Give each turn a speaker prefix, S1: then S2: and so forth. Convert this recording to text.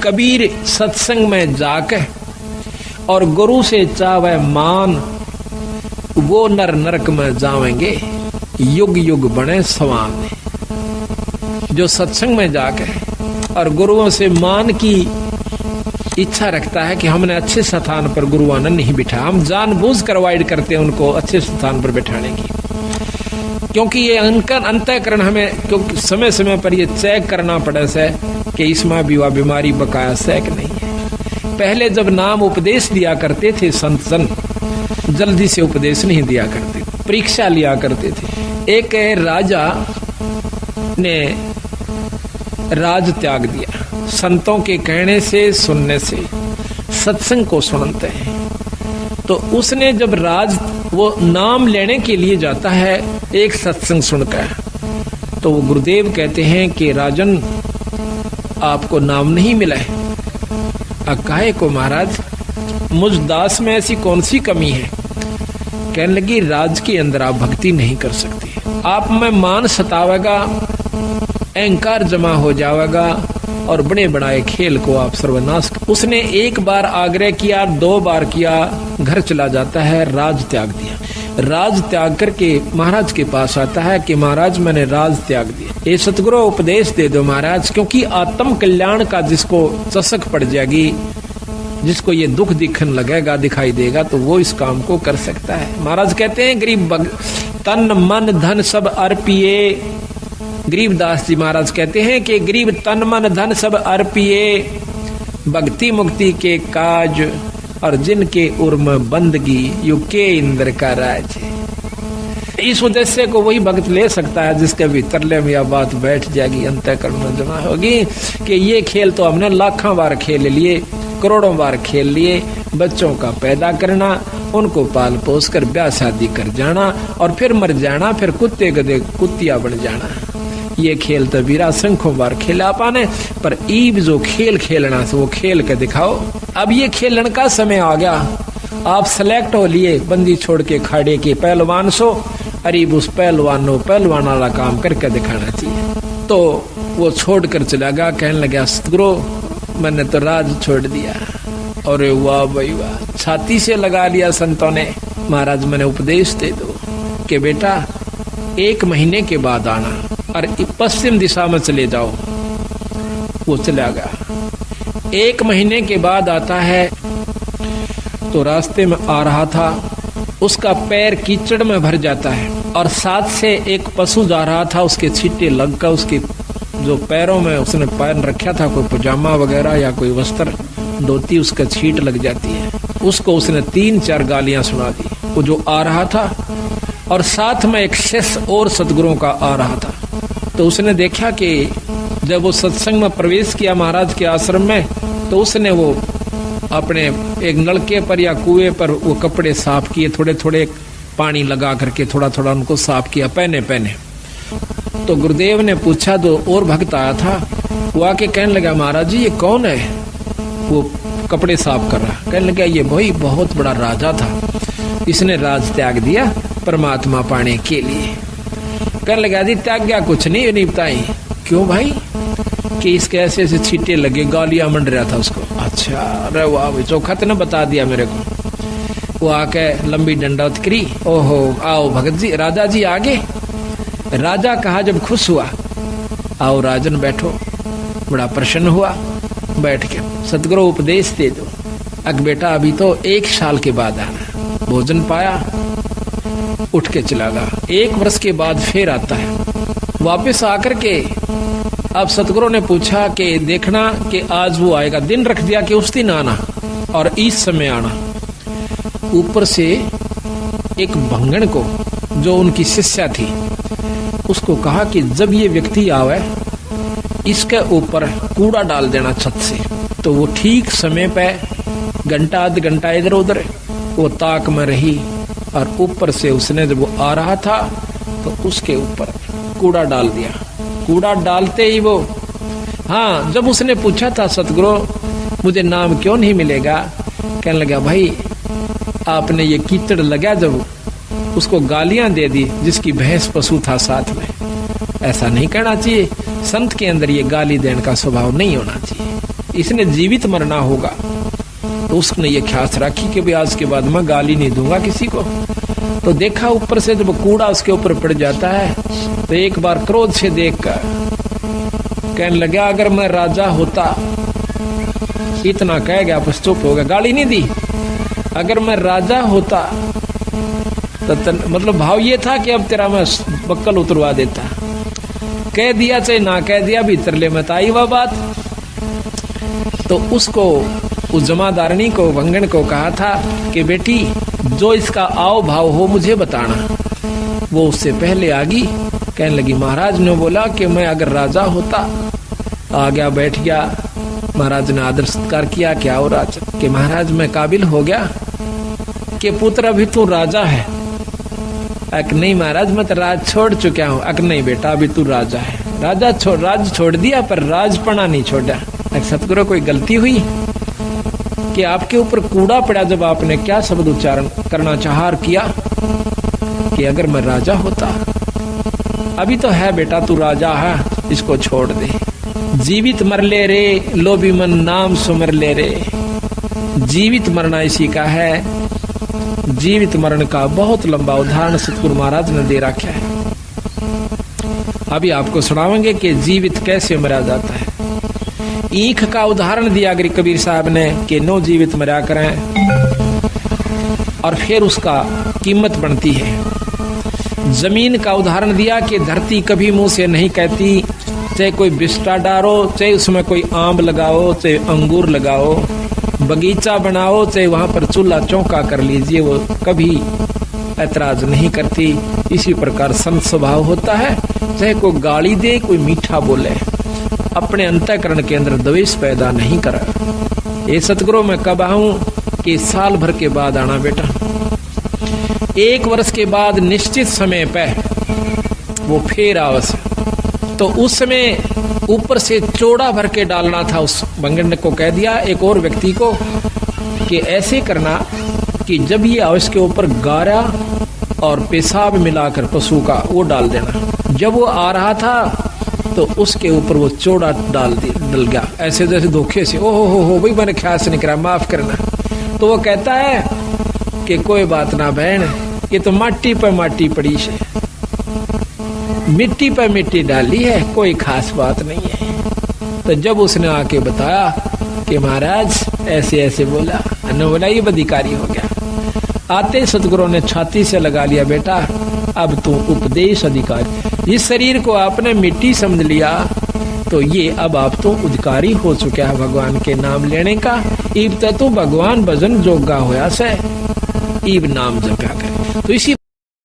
S1: कबीर सत्संग में जाके और गुरु से चावे मान, वो नर नरक में जावेंगे युग युग बने समान। जो सत्संग में जाके और गुरुओं से मान की इच्छा रखता है कि हमने अच्छे स्थान पर गुरु आनंद नहीं बिठा, हम जानबूझ कर अवॉइड करते हैं उनको अच्छे स्थान पर बैठाने की, क्योंकि ये अंतःकरण हमें क्योंकि समय समय पर ये चेक करना पड़े से कि इसमें भी वह बीमारी बकाया सैक नहीं है। पहले जब नाम उपदेश दिया करते थे संत जन, जल्दी से उपदेश नहीं दिया करते, परीक्षा लिया करते थे। एक राजा ने राज त्याग दिया, संतों के कहने से सुनने से, सत्संग को सुनते हैं। तो उसने जब राज वो नाम लेने के लिए जाता है एक सत्संग सुनकर, तो वो गुरुदेव कहते हैं कि राजन आपको नाम नहीं मिला है। काहे को महाराज, मुझ दास में ऐसी कौन सी कमी है? कहने लगी राज के अंदर आप भक्ति नहीं कर सकते, आप में मान सतावेगा, अहंकार जमा हो जाएगा और बड़े बनाए खेल को आप सर्वनाश। उसने एक बार आग्रह किया, 2 बार किया, घर चला जाता है, राज त्याग दिया। राज त्याग करके महाराज के पास आता है कि महाराज मैंने राज त्याग दिया, ये सतगुरु उपदेश दे दो महाराज, क्योंकि आत्म कल्याण का जिसको चसक पड़ जाएगी, जिसको ये दुख दिखने लगेगा, दिखाई देगा, तो वो इस काम को कर सकता है। महाराज कहते हैं गरीब तन मन धन सब अर्पिए, गरीबदास जी महाराज कहते हैं कि गरीब तन मन धन सब अर्पिए, भक्ति मुक्ति के काज और जिनके उर्म बंदगी युके इंद्र का राज। इस उद्देश्य को वही भक्त ले सकता है जिसके भीतरले में यह बात बैठ जाएगी, अंतःकरण में जमा होगी कि ये खेल तो हमने लाखों बार खेल लिए, करोड़ों बार खेल लिए। बच्चों का पैदा करना, उनको पाल पोस कर ब्याह शादी कर जाना और फिर मर जाना, फिर कुत्ते गधे कुत्तिया बन जाना, ये खेल तो वीरा संखों बार खेला पाने। पर ईब जो खेल खेलना से वो खेल के दिखाओ। अब ये खेलन का समय आ गया, आप सेलेक्ट हो लिए, बंदी छोड़ के खाड़े के पहलवान सो, अरीब उस पहलवान वाला काम करके दिखाना चाहिए। तो वो छोड़ कर चला गया, कहने लगा सतगुरु मैंने तो राज छोड़ दिया। और वाह भाई वाह, छाती से लगा लिया संतों ने। महाराज मैंने उपदेश दे दो कि बेटा 1 महीने के बाद आना और पश्चिम दिशा में चले जाओ। वो चला गया। 1 महीने के बाद आता है तो रास्ते में आ रहा था, उसका पैर कीचड़ में भर जाता है और साथ से एक पशु जा रहा था, उसके छींटे लगकर उसके जो पैरों में उसने पहन रखा था कोई पजामा वगैरह या कोई वस्त्र धोती, उसका छींट लग जाती है। उसको उसने 3-4 गालियां सुना दी। वो जो आ रहा था और साथ में एक शिष्य और सतगुरुओं का आ रहा था, तो उसने देखा कि जब वो सत्संग में प्रवेश किया महाराज के आश्रम में, तो उसने वो अपने एक नलके पर या कुएं पर वो कपड़े साफ किए, थोड़े थोड़े पानी लगा करके थोड़ा थोड़ा उनको साफ किया, पहने। तो गुरुदेव ने पूछा, जो और भक्त आया था वो आके कहने लगा महाराज जी ये कौन है? वो कपड़े साफ कर रहा। कहने लगा ये भाई बहुत बड़ा राजा था, इसने राज त्याग दिया परमात्मा पाने के लिए। कहने लगा जी त्याग गया कुछ नहीं बताई। क्यों भाई? कि इसके ऐसे ऐसे छींटे लगे, गालियां मंड रहा था उसको। अच्छा अरे वाह भाई, चौखा तो न बता दिया मेरे को। वो आके लंबी डंडौत करी। ओहो आओ भगत जी, राजा जी आगे। राजा कहा जब खुश हुआ, आओ राजन बैठो। बड़ा प्रसन्न हुआ, बैठ के सतगुरु उपदेश दे दो। अग बेटा अभी तो 1 साल के बाद आना। भोजन पाया, उठ के चला गया। 1 वर्ष के बाद फिर आता है, वापस आकर के अब सतगुरु ने पूछा कि देखना कि आज वो आएगा, दिन रख दिया कि उस दिन आना और इस समय आना। ऊपर से एक भंगण को जो उनकी शिष्या थी उसको कहा कि जब ये व्यक्ति आवे इसके ऊपर कूड़ा डाल देना छत से। तो वो ठीक समय पे घंटा आध घंटा इधर उधर वो ताक में रही और ऊपर से उसने जब वो आ रहा था तो उसके ऊपर कूड़ा डाल दिया। कूड़ा डालते ही वो, हाँ जब उसने पूछा था सतगुरु मुझे नाम क्यों नहीं मिलेगा, कहने लगा भाई आपने ये कीचड़ लगा जब उसको गालियां दे दी जिसकी भैंस पशु था साथ में। ऐसा नहीं करना चाहिए, संत के अंदर ये गाली देने का स्वभाव नहीं होना चाहिए। इसने जीवित मरना होगा। तो उसने ये ख्यास रखी कि भाई आज के बाद मैं गाली नहीं दूंगा किसी को। तो देखा ऊपर से जब कूड़ा उसके ऊपर पड़ जाता है तो एक बार क्रोध से देखकर कहने लगा, अगर मैं राजा होता, इतना कह गया, बस चुप हो गया, गाली नहीं दी। अगर मैं राजा होता तो मतलब भाव ये था कि अब तेरा मैं बक्कल उतरवा देता। कह दिया चाहे ना कह दिया, भीतर ले मत आई वह बात। तो उसको, उस जमादारनी को, भंगन को कहा था कि बेटी जो इसका आओ भाव हो मुझे बताना। वो उससे पहले आ गई, कहने लगी महाराज ने बोला कि मैं अगर राजा होता, आ गया, बैठ गया। महाराज ने आदर सत्कार किया, क्या हो राज? कि महाराज मैं काबिल हो गया कि पुत्र अभी तू राजा है। अक नहीं महाराज मैं तो राज छोड़ चुका हूँ। अक नहीं बेटा अभी तू राजा है। राज छोड़ दिया पर राजपना नहीं छोड़ा। सतगुरु कोई गलती हुई कि आपके ऊपर कूड़ा पड़ा जब आपने क्या शब्द उच्चारण करना चाहा किया कि अगर मैं राजा होता। अभी तो है बेटा तू राजा है, इसको छोड़ दे। जीवित मर ले रे लोभी मन नाम सुमर ले रे। जीवित मरना इसी का है। जीवित मरण का बहुत लंबा उदाहरण सतगुरु महाराज ने दे रखा है। अभी आपको सुनावेंगे कि जीवित कैसे मरा जाता है। ईख का उदाहरण दिया गिरी कबीर साहब ने कि नो जीवित मरा करें और फिर उसका कीमत बनती है। जमीन का उदाहरण दिया कि धरती कभी मुंह से नहीं कहती, चाहे कोई बिस्टा डारो, चाहे उसमें कोई आम लगाओ, चाहे अंगूर लगाओ, बगीचा बनाओ, चाहे वहां पर चूल्हा चौका कर लीजिए, वो कभी ऐतराज नहीं करती। इसी प्रकार संत स्वभाव होता है, चाहे कोई गाली दे, कोई मीठा बोले, अपने अंतःकरण के अंदर द्वेष पैदा नहीं कर। ये सतगुरु मैं कब आऊं कि साल भर के बाद आना बेटा। 1 वर्ष के बाद निश्चित समय पे वो फिर आवस। तो उस समय ऊपर से चौड़ा भर के डालना था। उस बंगड़ ने को कह दिया एक और व्यक्ति को कि ऐसे करना कि जब ये आवस के ऊपर गारा और पेशाब मिलाकर पशु का वो डाल देना। जब वो आ रहा था तो उसके ऊपर वो चौड़ा डल गया, ऐसे जैसे धोखे से। ओहो हो भाई मैंने ख्याल से नहीं करा, माफ करना। तो वो कहता है कि कोई बात ना बहन, ये तो माटी पर माटी पड़ी है, मिट्टी पर मिट्टी डाली है, कोई खास बात नहीं है। तो जब उसने आके बताया कि महाराज ऐसे ऐसे बोला, ने बोला ये अधिकारी हो गया। आते सतगुरु ने छाती से लगा लिया, बेटा अब तू उपदेश अधिकारी। इस शरीर को आपने मिट्टी समझ लिया तो ये अब आप तो अधिकारी हो चुका है भगवान के नाम लेने का। इब तू भगवान भजन जोगा होया से, इब नाम जपा कर। तो इसी